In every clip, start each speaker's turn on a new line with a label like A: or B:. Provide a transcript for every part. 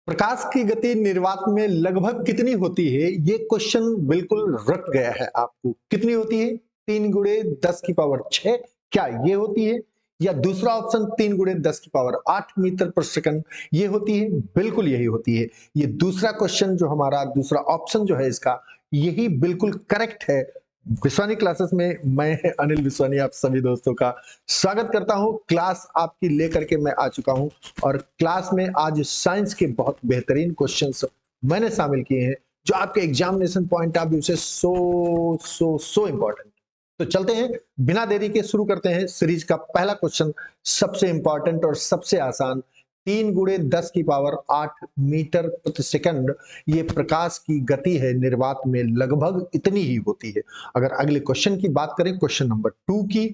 A: प्रकाश की गति निर्वात में लगभग कितनी होती है? ये क्वेश्चन बिल्कुल रट गया है आपको। कितनी होती है? 3 गुणे 10 की पावर 6 क्या ये होती है? या दूसरा ऑप्शन 3 गुणे 10 की पावर 8 मीटर पर सेकंड ये होती है? बिल्कुल यही होती है। ये दूसरा क्वेश्चन जो हमारा दूसरा ऑप्शन जो है इसका यही बिल्कुल करेक्ट है। विश्वानी क्लासेस में मैं अनिल विश्वानी आप सभी दोस्तों का स्वागत करता हूं। क्लास आपकी लेकर के मैं आ चुका हूं और क्लास में आज साइंस के बहुत बेहतरीन क्वेश्चंस मैंने शामिल किए हैं जो आपके एग्जामिनेशन पॉइंट ऑफ व्यू से सो इंपॉर्टेंट। तो चलते हैं बिना देरी के शुरू करते हैं सीरीज का पहला क्वेश्चन। सबसे इंपॉर्टेंट और सबसे आसान 3 गुणे 10 की पावर 8 मीटर प्रति सेकंड ये प्रकाश की गति है निर्वात में लगभग इतनी ही होती है। अगर अगले क्वेश्चन की बात करें क्वेश्चन नंबर 2 की,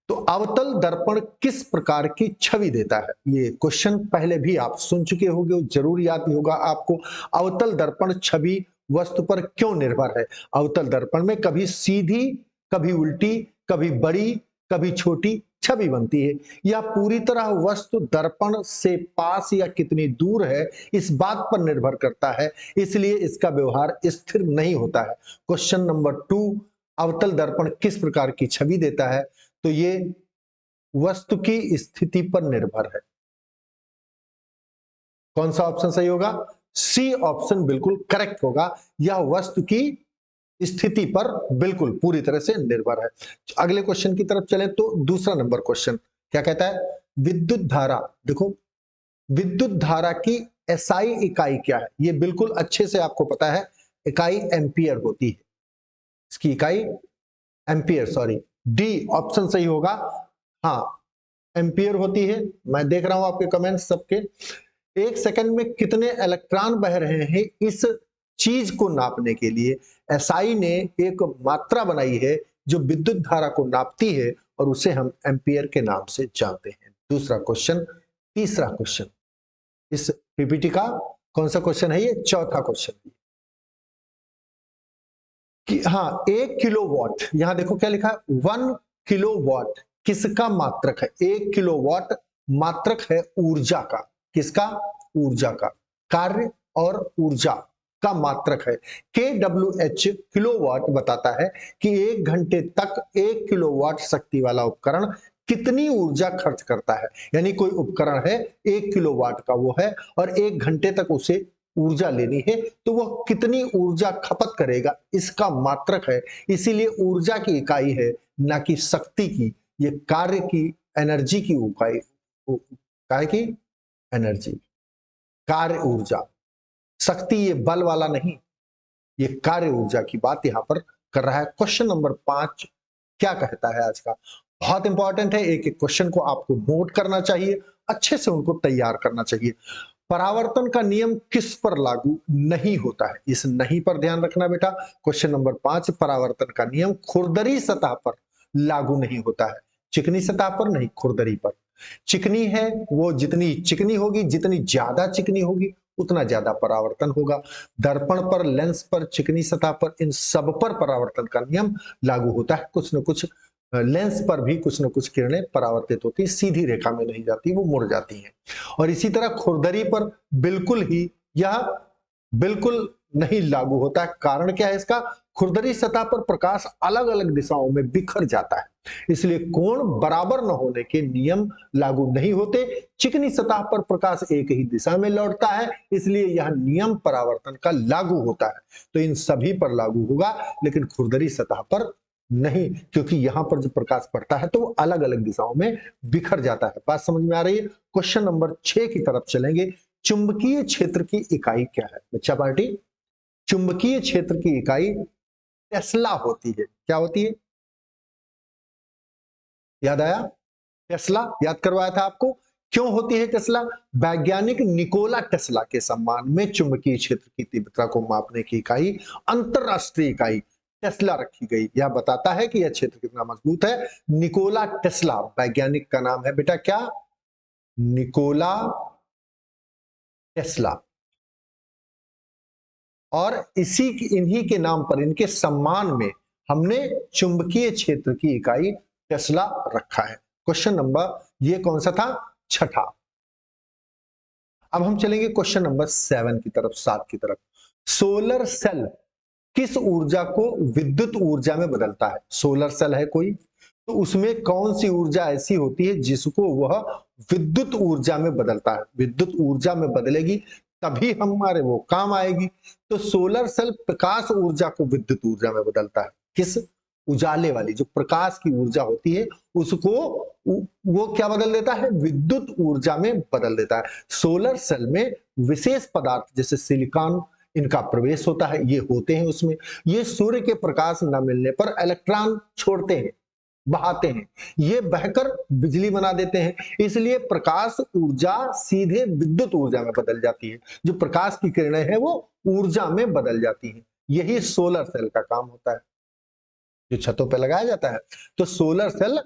A: तो अवतल दर्पण किस प्रकार की छवि देता है? ये क्वेश्चन पहले भी आप सुन चुके होंगे, जरूर याद होगा आपको। अवतल दर्पण छवि वस्तु पर क्यों निर्भर है? अवतल दर्पण में कभी सीधी, कभी उल्टी, कभी बड़ी, कभी छोटी छवि बनती है। यह पूरी तरह वस्तु दर्पण से पास या कितनी दूर है इस बात पर निर्भर करता है, इसलिए इसका व्यवहार स्थिर नहीं होता है। क्वेश्चन नंबर 2, अवतल दर्पण किस प्रकार की छवि देता है? तो ये वस्तु की स्थिति पर निर्भर है। कौन सा ऑप्शन सही होगा? सी ऑप्शन बिल्कुल करेक्ट होगा। यह वस्तु की स्थिति पर बिल्कुल पूरी तरह से निर्भर है। अगले क्वेश्चन की तरफ चले तो दूसरा नंबर क्वेश्चन क्या कहता है? विद्युत धारा, देखो विद्युत धारा की एसआई इकाई क्या है? ये बिल्कुल अच्छे से आपको पता है, इकाई एम्पियर होती है। इसकी इकाई एम्पियर, सॉरी डी ऑप्शन सही होगा। हाँ, एम्पियर होती है। मैं देख रहा हूं आपके कमेंट्स सबके। एक सेकंड में कितने इलेक्ट्रॉन बह रहे हैं इस चीज को नापने के लिए एसआई ने एक मात्रा बनाई है जो विद्युत धारा को नापती है और उसे हम एम्पियर के नाम से जानते हैं। दूसरा क्वेश्चन, तीसरा क्वेश्चन इस पीपीटी का कौन सा क्वेश्चन है? ये चौथा क्वेश्चन है कि हाँ 1 किलोवाट, यहां देखो क्या लिखा है, 1 किलोवाट किसका मात्रक है? 1 किलोवाट मात्रक है ऊर्जा का। किसका? ऊर्जा का। कार्य और ऊर्जा का मात्रक है। KWH किलोवाट बताता है कि 1 घंटे तक 1 किलोवाट शक्ति वाला उपकरण कितनी ऊर्जा खर्च करता है। यानी कोई उपकरण है 1 किलोवाट का वो है और 1 घंटे तक उसे ऊर्जा लेनी है तो वह कितनी ऊर्जा खपत करेगा इसका मात्रक है। इसीलिए ऊर्जा की इकाई है, ना कि शक्ति की। ये कार्य की, एनर्जी की इकाई, कार्य की एनर्जी, कार्य ऊर्जा। शक्ति ये बल वाला नहीं, ये कार्य ऊर्जा की बात यहां पर कर रहा है। क्वेश्चन नंबर 5 क्या कहता है आज का? बहुत इंपॉर्टेंट है, एक एक क्वेश्चन को आपको नोट करना चाहिए, अच्छे से उनको तैयार करना चाहिए। परावर्तन का नियम किस पर लागू नहीं होता है? इस नहीं पर ध्यान रखना बेटा। क्वेश्चन नंबर 5, परावर्तन का नियम खुरदरी सतह पर लागू नहीं होता है। चिकनी सतह पर नहीं, खुरदरी पर। चिकनी है वो जितनी चिकनी होगी, जितनी ज्यादा चिकनी होगी उतना ज्यादा परावर्तन होगा। दर्पण पर, लेंस पर, चिकनी सतह पर, इन सब पर परावर्तन का नियम लागू होता है। कुछ न कुछ लेंस पर भी कुछ न कुछ किरणें परावर्तित होती, सीधी रेखा में नहीं जाती, वो मुड़ जाती हैं। और इसी तरह खुरदरी पर बिल्कुल ही यह बिल्कुल नहीं लागू होता है। कारण क्या है इसका? खुरदरी सतह पर प्रकाश अलग अलग दिशाओं में बिखर जाता है, इसलिए कोण बराबर न होने के नियम लागू नहीं होते। चिकनी सतह पर प्रकाश एक ही दिशा में लौटता है, इसलिए यह नियम परावर्तन का लागू होता है। तो इन सभी पर लागू होगा, लेकिन खुरदरी सतह पर नहीं, क्योंकि यहां पर जब प्रकाश पड़ता है तो वो अलग अलग दिशाओं में बिखर जाता है। बात समझ में आ रही है? क्वेश्चन नंबर 6 की तरफ चलेंगे। चुंबकीय क्षेत्र की इकाई क्या है बच्चा पार्टी? चुंबकीय क्षेत्र की इकाई टेस्ला होती है। क्या होती है? याद आया? टेस्ला याद करवाया था आपको। क्यों होती है टेस्ला? वैज्ञानिक निकोला टेस्ला के सम्मान में चुंबकीय क्षेत्र की तीव्रता को मापने की इकाई, अंतरराष्ट्रीय इकाई टेस्ला रखी गई। यह बताता है कि यह क्षेत्र कितना मजबूत है। निकोला टेस्ला वैज्ञानिक का नाम है बेटा, क्या? Nikola Tesla. और इन्हीं के नाम पर, इनके सम्मान में हमने चुंबकीय क्षेत्र की इकाई टेस्ला रखा है। क्वेश्चन नंबर ये कौन सा था? छठा। अब हम चलेंगे क्वेश्चन नंबर 7 की तरफ, 7 की तरफ। सोलर सेल किस ऊर्जा को विद्युत ऊर्जा में बदलता है? सोलर सेल है कोई, तो उसमें कौन सी ऊर्जा ऐसी होती है जिसको वह विद्युत ऊर्जा में बदलता है? विद्युत ऊर्जा में बदलेगी तभी हमारे वो काम आएगी। तो सोलर सेल प्रकाश ऊर्जा को विद्युत ऊर्जा में बदलता है। किस? उजाले वाली जो प्रकाश की ऊर्जा होती है उसको वो क्या बदल देता है? विद्युत ऊर्जा में बदल देता है। सोलर सेल में विशेष पदार्थ जैसे सिलिकॉन, इनका प्रवेश होता है, ये होते हैं उसमें। ये सूर्य के प्रकाश न मिलने पर इलेक्ट्रॉन छोड़ते हैं, बहाते हैं, ये बहकर बिजली बना देते हैं। इसलिए प्रकाश ऊर्जा सीधे विद्युत ऊर्जा में बदल जाती है। जो प्रकाश की किरणें हैं वो ऊर्जा में बदल जाती हैं। यही सोलर सेल का काम होता है, जो छतों पर लगाया जाता है। तो सोलर सेल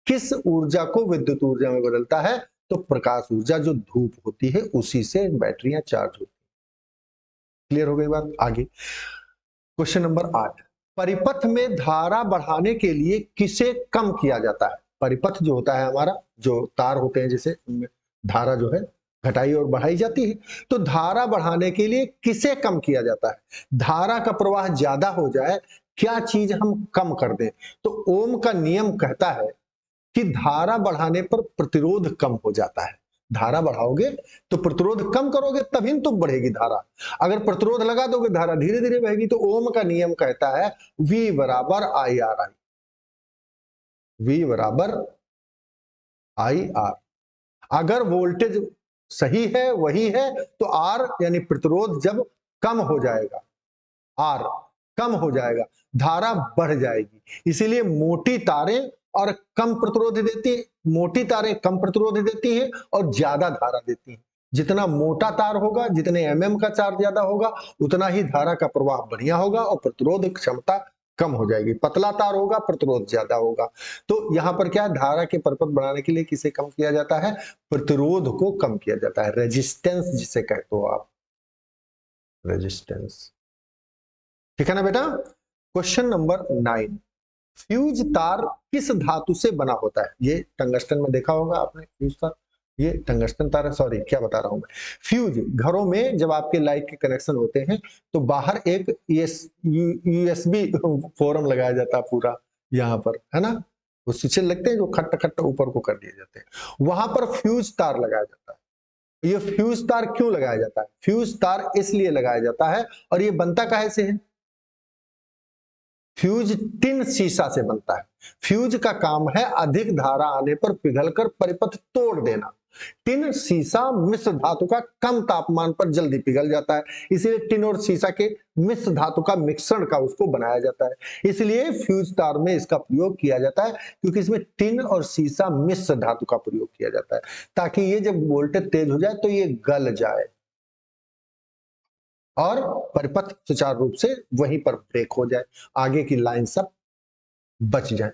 A: किस ऊर्जा को विद्युत ऊर्जा में बदलता है? तो प्रकाश ऊर्जा, जो धूप होती है उसी से बैटरियां चार्ज होती है। क्लियर हो गई बात? आगे क्वेश्चन नंबर 8, परिपथ में धारा बढ़ाने के लिए किसे कम किया जाता है? परिपथ जो होता है हमारा, जो तार होते हैं जैसे, उनमें धारा जो है घटाई और बढ़ाई जाती है। तो धारा बढ़ाने के लिए किसे कम किया जाता है? धारा का प्रवाह ज्यादा हो जाए, क्या चीज हम कम कर दें? तो ओम का नियम कहता है कि धारा बढ़ाने पर प्रतिरोध कम हो जाता है। धारा बढ़ाओगे तो प्रतिरोध कम करोगे तभी तो बढ़ेगी धारा। अगर प्रतिरोध लगा दोगे धारा धीरे धीरे बहेगी। तो ओम का नियम कहता है V बराबर आई आर आई, V बराबर आई आर। अगर वोल्टेज सही है, वही है, तो आर यानी प्रतिरोध जब कम हो जाएगा, आर कम हो जाएगा, धारा बढ़ जाएगी। इसीलिए मोटी तारें और कम प्रतिरोध देती, मोटी तारें कम प्रतिरोध देती हैं और ज्यादा धारा देती हैं। जितना मोटा तार होगा, जितने एमएम का चार्ज ज्यादा होगा, उतना ही धारा का प्रवाह बढ़िया होगा और प्रतिरोध क्षमता कम हो जाएगी। पतला तार होगा, प्रतिरोध ज्यादा होगा। तो यहाँ पर क्या है, धारा के परपथ बढ़ाने के लिए किसे कम किया जाता है? प्रतिरोध को कम किया जाता है, रेजिस्टेंस जिसे कहते हो आप, रेजिस्टेंस। ठीक है ना बेटा? क्वेश्चन नंबर 9, फ्यूज तार किस धातु से बना होता है? ये टंगस्टन में देखा होगा आपने फ्यूज तार, ये टंगस्टन तार है। सॉरी, क्या बता रहा हूं मैं। फ्यूज, घरों में जब आपके लाइट के कनेक्शन होते हैं तो बाहर एक यूएसबी फोरम लगाया जाता है पूरा, यहाँ पर है ना, वो स्विच लगते हैं जो खट खट ऊपर को कर दिए जाते हैं, वहां पर फ्यूज तार लगाया जाता है। ये फ्यूज तार क्यों लगाया जाता है? फ्यूज तार इसलिए लगाया जाता है, और ये बनता काहे से है? फ्यूज टिन शीशा से बनता है। फ्यूज का काम है अधिक धारा आने पर पिघलकर परिपथ तोड़ देना। टिन शीशा मिश्र धातु का कम तापमान पर जल्दी पिघल जाता है, इसलिए टिन और शीशा के मिश्र धातु का मिश्रण का उसको बनाया जाता है। इसलिए फ्यूज तार में इसका प्रयोग किया जाता है, क्योंकि इसमें टिन और शीशा मिश्र धातु का प्रयोग किया जाता है, ताकि ये जब वोल्टेज तेज हो जाए तो ये गल जाए और परिपथ सुचारू रूप से वहीं पर ब्रेक हो जाए, आगे की लाइन सब बच जाए।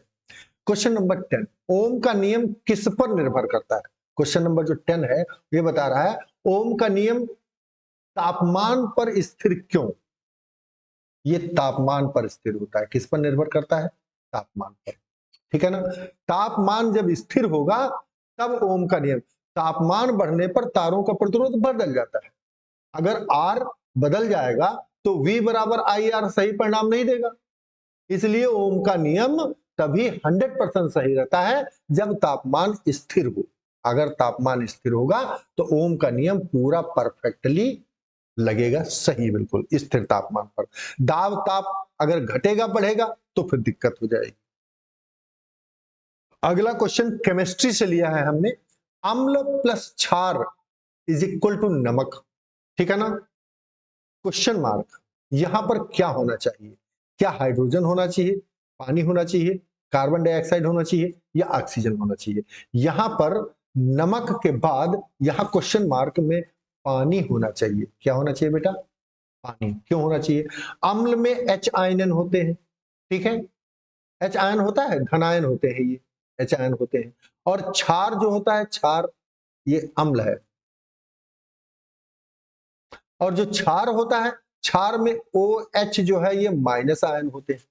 A: क्वेश्चन नंबर 10, ओम का नियम किस पर निर्भर करता है? क्वेश्चन नंबर जो 10 है ये बता रहा है ओम का नियम तापमान पर स्थिर क्यों? ये तापमान पर स्थिर होता है। किस पर निर्भर करता है? तापमान पर। ठीक है ना? तापमान जब स्थिर होगा तब ओम का नियम, तापमान बढ़ने पर तारों का प्रतिरोध बदल जाता है। अगर आर बदल जाएगा तो V बराबर आई आर सही परिणाम नहीं देगा। इसलिए ओम का नियम तभी 100% सही रहता है जब तापमान स्थिर हो। अगर तापमान स्थिर होगा तो ओम का नियम पूरा परफेक्टली लगेगा सही, बिल्कुल स्थिर तापमान पर। दाब ताप अगर घटेगा बढ़ेगा तो फिर दिक्कत हो जाएगी। अगला क्वेश्चन केमिस्ट्री से लिया है हमने, अम्ल प्लस क्षार इज इक्वल टू नमक। ठीक है ना? क्वेश्चन मार्क, यहां पर क्या होना चाहिए? क्या हाइड्रोजन होना चाहिए, पानी होना चाहिए, कार्बन डाइऑक्साइड होना चाहिए या ऑक्सीजन होना चाहिए? यहां पर नमक के बाद यहां क्वेश्चन मार्क में पानी होना चाहिए। क्या होना चाहिए बेटा? पानी। क्यों होना चाहिए? अम्ल में H आयन होते हैं, ठीक है, H आयन होता है, धनायन होते हैं, ये H आयन होते हैं। और क्षार जो होता है, क्षार ये अम्ल है। और जो क्षार होता है, क्षार में OH जो है ये माइनस आयन होते हैं।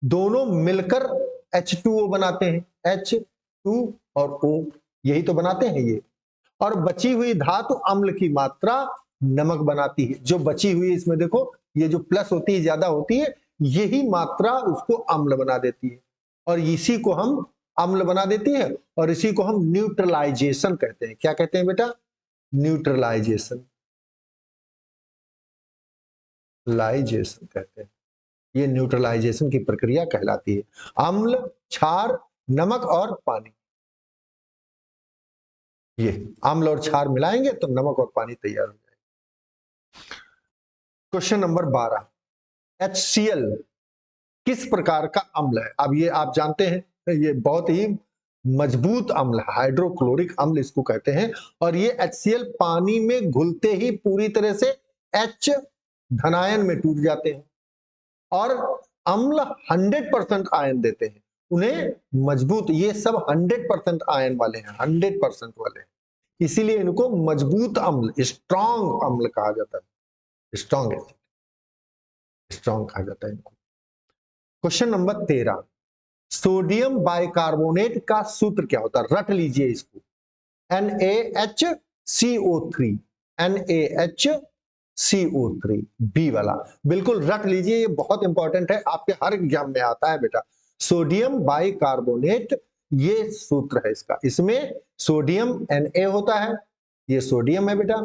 A: दोनों मिलकर H2O बनाते हैं, H2 और O, यही तो बनाते हैं ये। और बची हुई धातु अम्ल की मात्रा नमक बनाती है। जो बची हुई इसमें देखो, ये जो प्लस होती है, ज्यादा होती है, यही मात्रा उसको अम्ल बना देती है, और इसी को हम अम्ल बना देती है, और इसी को हम न्यूट्रलाइजेशन कहते हैं। क्या कहते हैं बेटा? न्यूट्रलाइजेशन, लाइजेशन कहते हैं। ये न्यूट्रलाइजेशन की प्रक्रिया कहलाती है। अम्ल, क्षार, नमक और पानी, ये अम्ल और क्षार मिलाएंगे तो नमक और पानी तैयार हो जाएगा। क्वेश्चन नंबर 12, HCl किस प्रकार का अम्ल है? अब ये आप जानते हैं, ये बहुत ही मजबूत अम्ल है, हाइड्रोक्लोरिक अम्ल इसको कहते हैं, और ये HCl पानी में घुलते ही पूरी तरह से H धनायन में टूट जाते हैं, और अम्ल 100% आयन देते हैं। उन्हें मजबूत, ये सब 100% आयन वाले हैं, 100% वाले हैं, इसीलिए इनको मजबूत अम्ल, स्ट्रॉन्ग अम्ल कहा जाता है, स्ट्रॉन्ग एसिड, स्ट्रॉन्ग कहा जाता है इनको। क्वेश्चन नंबर 13, सोडियम बाइकार्बोनेट का सूत्र क्या होता है? रट लीजिए इसको, NaHCO3, NaHCO3 बी वाला, बिल्कुल रट लीजिए, ये बहुत इंपॉर्टेंट है, आपके हर एग्जाम में आता है बेटा। सोडियम बाइकार्बोनेट, ये सूत्र है इसका, इसमें सोडियम Na होता है, ये सोडियम है बेटा,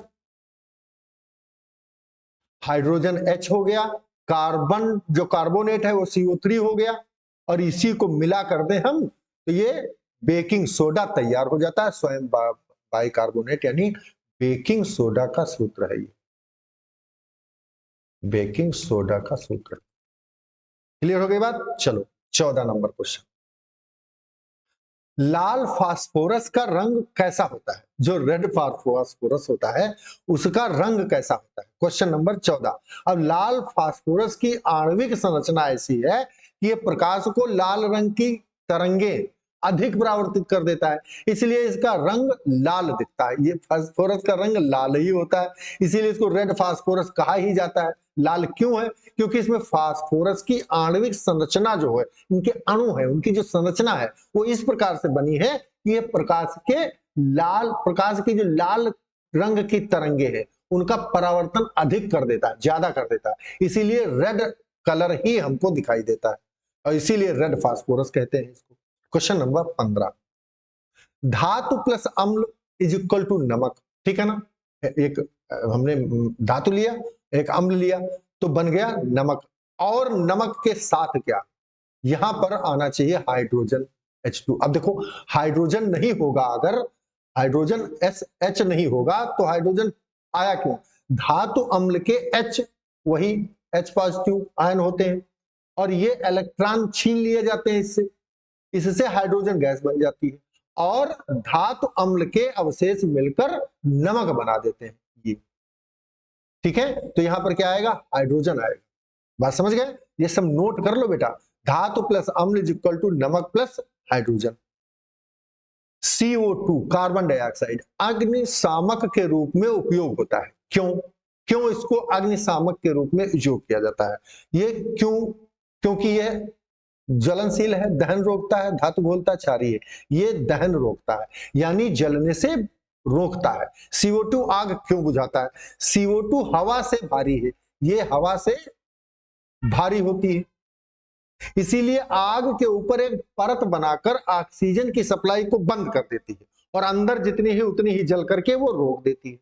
A: हाइड्रोजन H हो गया, कार्बन जो कार्बोनेट है वो CO3 हो गया, और इसी को मिला कर दे हम तो ये बेकिंग सोडा तैयार हो जाता है। स्वयं बाइकार्बोनेट यानी बेकिंग सोडा का सूत्र है ये, बेकिंग सोडा का सूत्र। क्लियर हो गई बात? चलो 14 नंबर क्वेश्चन, लाल फास्फोरस का रंग कैसा होता है? जो रेड फास्फोरस होता है उसका रंग कैसा होता है? Question number 14। अब लाल फास्फोरस की आणविक संरचना ऐसी है कि यह प्रकाश को लाल रंग की तरंगे अधिक परावर्तित कर देता है, इसलिए इसका रंग लाल दिखता है। ये फास्फोरस का रंग लाल ही होता है, इसीलिए इसको रेड फास्फोरस कहा ही जाता है। लाल क्यों है? क्योंकि इसमें फास्फोरस की आणविक संरचना जो है, इनके अणु है, उनकी जो संरचना है वो इस प्रकार से बनी है कि ये प्रकाश की जो लाल रंग की तरंगे हैं उनका परावर्तन अधिक कर देता है, ज्यादा कर देता है, इसीलिए रेड कलर ही हमको दिखाई देता है, और इसीलिए रेड फास्फोरस कहते हैं इसको। क्वेश्चन नंबर 15, धातु प्लस अम्ल इज इक्वल टू नमक, ठीक है ना? एक हमने धातु लिया, एक अम्ल लिया, तो बन गया नमक, और नमक के साथ क्या? यहां पर आना चाहिए हाइड्रोजन H2। अब देखो, हाइड्रोजन नहीं होगा, अगर हाइड्रोजन H नहीं होगा तो हाइड्रोजन आया क्यों? धातु अम्ल के H, वही H पॉजिटिव आयन होते हैं, और ये इलेक्ट्रॉन छीन लिए जाते हैं इससे, इससे हाइड्रोजन गैस बन जाती है, और धातु अम्ल के अवशेष मिलकर नमक बना देते हैं ये, ठीक है? तो यहां पर क्या आएगा? हाइड्रोजन आएगा। बात समझ गए? ये सब नोट कर लो बेटा, धातु प्लस अम्ल इज इक्वल टू नमक plus hydrogen. CO2 carbon dioxide अग्निशामक के रूप में उपयोग होता है। क्यों? क्यों इसको अग्निशामक के रूप में उपयोग किया जाता है? ये क्यों? क्योंकि यह ज्वलनशील है, दहन रोकता है, धातु घोलता क्षारीय है, ये दहन रोकता है, यानी जलने से रोकता है। CO2 आग क्यों बुझाता है? CO2 हवा से भारी है, ये हवा से भारी होती है, इसीलिए आग के ऊपर एक परत बनाकर ऑक्सीजन की सप्लाई को बंद कर देती है, और अंदर जितनी ही उतनी ही जल करके वो रोक देती है।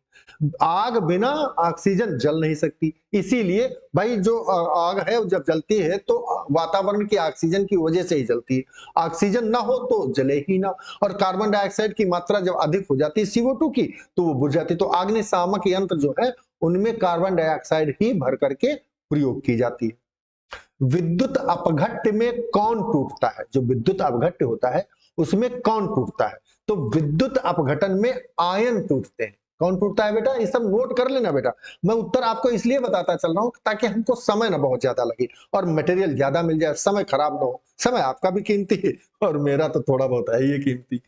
A: आग बिना ऑक्सीजन जल नहीं सकती, इसीलिए भाई जो आग है जब जलती है तो वातावरण की ऑक्सीजन की वजह से ही जलती है, ऑक्सीजन ना हो तो जले ही ना, और कार्बन डाइऑक्साइड की मात्रा जब अधिक हो जाती है CO2 की तो वो बुझ जाती है। तो अग्निशामक यंत्र जो है उनमें कार्बन डाइऑक्साइड ही भर करके प्रयोग की जाती है। विद्युत अपघट्य में कौन टूटता है? जो विद्युत अपघट्य होता है उसमें कौन टूटता है? तो विद्युत अपघटन में आयन टूटते हैं। कौन टूटता है बेटा? ये सब नोट कर लेना बेटा, मैं उत्तर आपको इसलिए बताता चल रहा हूं ताकि हमको समय ना बहुत ज्यादा लगे और मटेरियल ज्यादा मिल जाए, समय खराब ना हो। समय आपका भी कीमती है और मेरा तो थोड़ा बहुत है ये कीमती।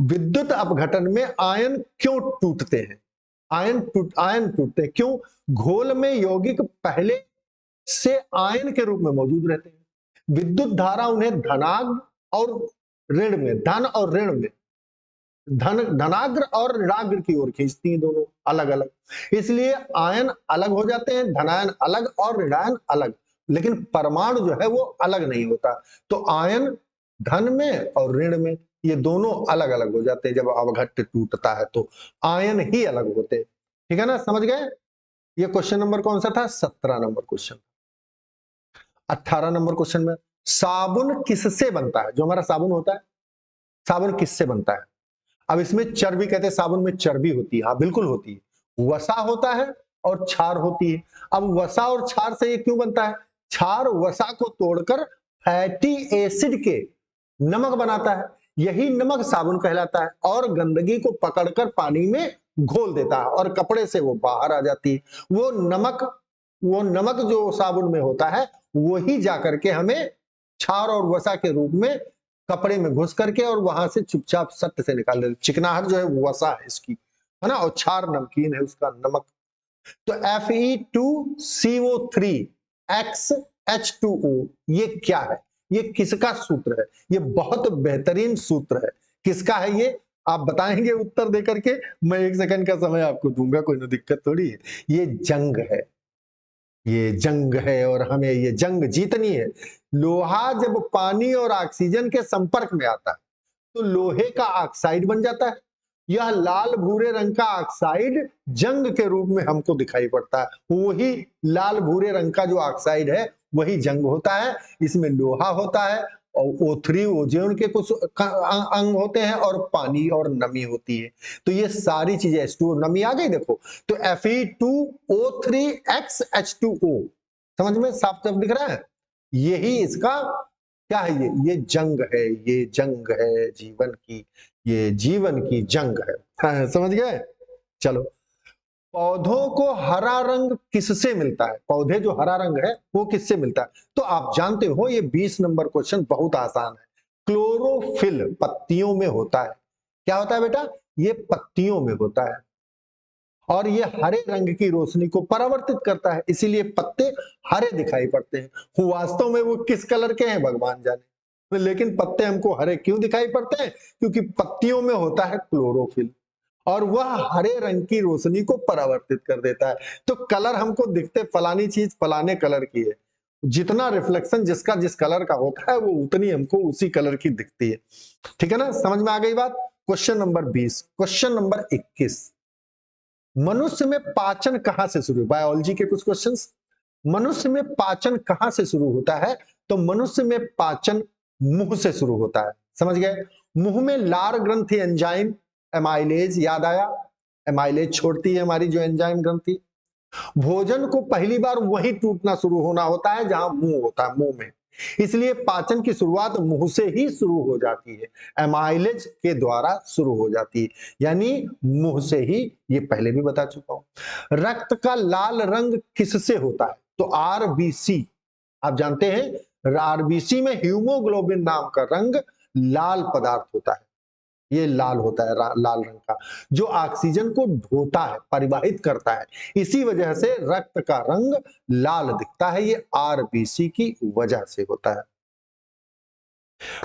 A: विद्युत अपघटन में आयन क्यों टूटते हैं? आयन टूटते हैं क्यों? घोल में यौगिक पहले से आयन के रूप में मौजूद रहते हैं, विद्युत धारा उन्हें धनाग और ऋण में, धन और ऋण में धनाग्र और ऋणाग्र की ओर खींचती हैं, दोनों अलग अलग, इसलिए आयन अलग हो जाते हैं, धनायन अलग और ऋणायन अलग, लेकिन परमाणु जो है वो अलग नहीं होता। तो आयन धन में और ऋण में ये दोनों अलग अलग हो जाते हैं जब अवघट्ट टूटता है, तो आयन ही अलग होते हैं। ठीक है ना, समझ गए। ये क्वेश्चन नंबर कौन सा था, 17 नंबर क्वेश्चन। 18 नंबर क्वेश्चन में, साबुन किससे बनता है, जो हमारा साबुन होता है, साबुन किससे बनता है। अब इसमें चर्बी कहते हैं, साबुन में चर्बी होती है, हाँ बिल्कुल होती है, वसा होता है और क्षार होती है। अब वसा और क्षार से ये क्यों बनता है, क्षार वसा को तोड़कर फैटी एसिड के नमक बनाता है, यही नमक साबुन कहलाता है, और गंदगी को पकड़कर पानी में घोल देता है और कपड़े से वो बाहर आ जाती है। वो नमक जो साबुन में होता है वही जाकर के हमें क्षार और वसा के रूप में कपड़े में घुस करके और वहां से चुपचाप सट से निकाल देते। चिकनाहट जो है वो वसा है इसकी, है ना, और क्षार नमकीन है उसका, नमक। तो Fe2CO3 XH2O ये क्या है, ये किसका सूत्र है, ये बहुत बेहतरीन सूत्र है, किसका है ये आप बताएंगे उत्तर देकर के, मैं 1 सेकंड का समय आपको दूंगा, कोई ना दिक्कत थोड़ी है। ये जंग है, ये जंग है और हमें ये जंग जीतनी है। लोहा जब पानी और ऑक्सीजन के संपर्क में आता है तो लोहे का ऑक्साइड बन जाता है, यह लाल भूरे रंग का ऑक्साइड जंग के रूप में हमको दिखाई पड़ता है, वही लाल भूरे रंग का जो ऑक्साइड है वही जंग होता है। इसमें लोहा होता है और O3 ओजोन के कुछ अंग होते हैं और पानी और नमी होती है। तो ये सारी चीजें H2O, नमी आ गई देखो, तो Fe2O3XH2O, समझ में साफ साफ दिख रहा है, यही इसका क्या है, ये जंग है, ये जंग है जीवन की, ये जीवन की जंग है। हाँ, समझ गए। चलो, पौधों को हरा रंग किससे मिलता है, पौधे जो हरा रंग है वो किससे मिलता है, तो आप जानते हो ये 20 नंबर क्वेश्चन बहुत आसान है। क्लोरोफिल पत्तियों में होता है, क्या होता है बेटा, ये पत्तियों में होता है और ये हरे रंग की रोशनी को परावर्तित करता है, इसीलिए पत्ते हरे दिखाई पड़ते हैं। वास्तव में वो किस कलर के हैं भगवान जाने, लेकिन पत्ते हमको हरे क्यों दिखाई पड़ते हैं, क्योंकि पत्तियों में होता है क्लोरोफिल और वह हरे रंग की रोशनी को परावर्तित कर देता है। तो कलर हमको दिखते फलानी चीज फलाने कलर की है, जितना रिफ्लेक्शन जिसका जिस कलर का होता है वो उतनी हमको उसी कलर की दिखती है। ठीक है ना, समझ में आ गई बात। क्वेश्चन नंबर 20, क्वेश्चन नंबर 21, मनुष्य में पाचन कहां से शुरू, बायोलॉजी के कुछ क्वेश्चंस। मनुष्य में पाचन कहां से शुरू होता है, तो मनुष्य में पाचन मुंह से शुरू होता है, समझ गए। मुंह में लार ग्रंथि एंजाइम एमाइलेज, याद आया, एमाइलेज छोड़ती है हमारी जो एंजाइम ग्रंथि। भोजन को पहली बार वही टूटना शुरू होना होता है जहां मुंह होता है, मुंह में, इसलिए पाचन की शुरुआत मुंह से ही शुरू हो जाती है, एमाइलेज के द्वारा शुरू हो जाती है, यानी मुंह से ही, ये पहले भी बता चुका हूं। रक्त का लाल रंग किससे होता है, तो आरबीसी, आप जानते हैं आरबीसी में हीमोग्लोबिन नाम का रंग लाल पदार्थ होता है, ये लाल होता है, लाल रंग का, जो ऑक्सीजन को ढोता है, परिवाहित करता है, इसी वजह से रक्त का रंग लाल दिखता है, ये आरबीसी की वजह से होता है।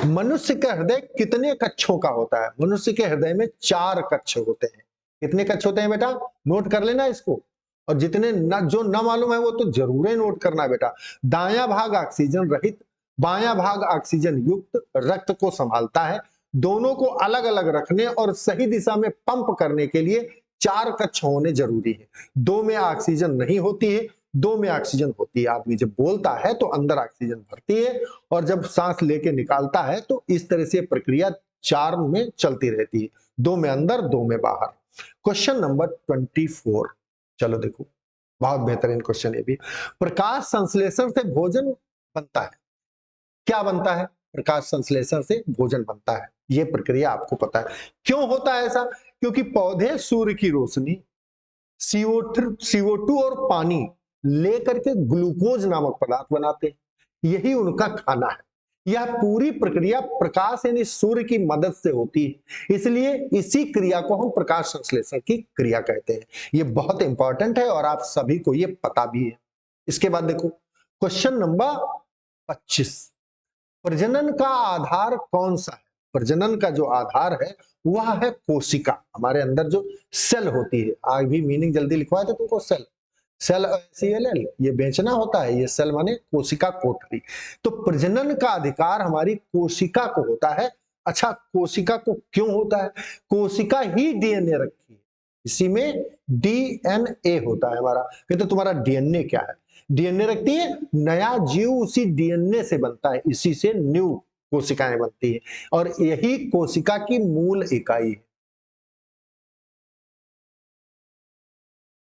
A: मनुष्य का हृदय कितने कक्षों का होता है, मनुष्य के हृदय में 4 कक्ष होते हैं। कितने कक्ष होते हैं बेटा, नोट कर लेना इसको, और जितने जो न मालूम है वो तो जरूर नोट करना बेटा। दायां भाग ऑक्सीजन रहित, बायां भाग ऑक्सीजन युक्त रक्त को संभालता है, दोनों को अलग अलग रखने और सही दिशा में पंप करने के लिए 4 कक्ष होने जरूरी है। 2 में ऑक्सीजन नहीं होती है, 2 में ऑक्सीजन होती है। आदमी जब बोलता है तो अंदर ऑक्सीजन भरती है और जब सांस लेके निकालता है तो इस तरह से प्रक्रिया 4 में चलती रहती है, 2 में अंदर 2 में बाहर। क्वेश्चन नंबर 24, चलो देखो, बहुत बेहतरीन क्वेश्चन है भी। प्रकाश संश्लेषण से भोजन बनता है, क्या बनता है, प्रकाश संश्लेषण से भोजन बनता है, ये प्रक्रिया आपको पता है। क्यों होता है ऐसा, क्योंकि पौधे सूर्य की रोशनी, CO2 और पानी लेकर के ग्लूकोज नामक पदार्थ बनाते हैं, यही उनका खाना है। यह पूरी प्रक्रिया प्रकाश यानी सूर्य की मदद से होती है, इसलिए इसी क्रिया को हम प्रकाश संश्लेषण की क्रिया कहते हैं। ये बहुत इंपॉर्टेंट है और आप सभी को ये पता भी है। इसके बाद देखो क्वेश्चन नंबर 25, प्रजनन का आधार कौन सा है, प्रजनन का जो आधार है वह है कोशिका। हमारे अंदर जो सेल होती है, आगे भी मीनिंग जल्दी लिखवाए थे तुमको, सेल, सेल CLL, ये बेचना होता है, ये सेल माने कोशिका कोठरी। तो प्रजनन का अधिकार हमारी कोशिका को होता है। अच्छा, कोशिका को क्यों होता है? कोशिका ही डीएनए रखती है, इसी में डीएनए होता है हमारा। तो तुम्हारा डीएनए क्या है? डीएनए रखती है, नया जीव उसी डीएनए से बनता है, इसी से न्यू कोशिकाएं बनती है, और यही कोशिका की मूल इकाई है।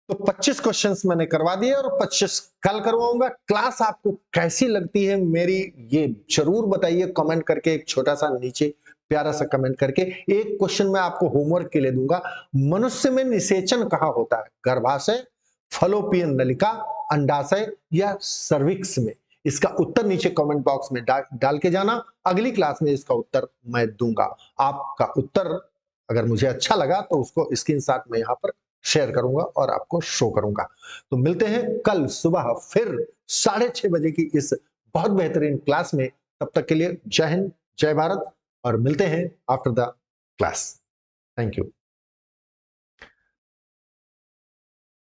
A: तो 25 क्वेश्चंस मैंने करवा दिए और 25 कल करवाऊंगा। क्लास आपको कैसी लगती है मेरी, ये जरूर बताइए कमेंट करके, एक छोटा सा नीचे प्यारा सा कमेंट करके। एक क्वेश्चन मैं आपको होमवर्क के लिए दूंगा, मनुष्य में निषेचन कहाँ होता है? गर्भाशय, फलोपियन नलिका, अंडाशय या सर्विक्स में? इसका उत्तर नीचे कमेंट बॉक्स में डाल के जाना। अगली क्लास में इसका उत्तर मैं दूंगा। आपका उत्तर अगर मुझे अच्छा लगा तो उसको स्क्रीनशॉट में यहाँ पर शेयर करूंगा और आपको शो करूंगा। तो मिलते हैं कल सुबह फिर 6:30 बजे की इस बहुत बेहतरीन क्लास में। तब तक के लिए जय हिंद, जय भारत, और मिलते हैं after the class. Thank you.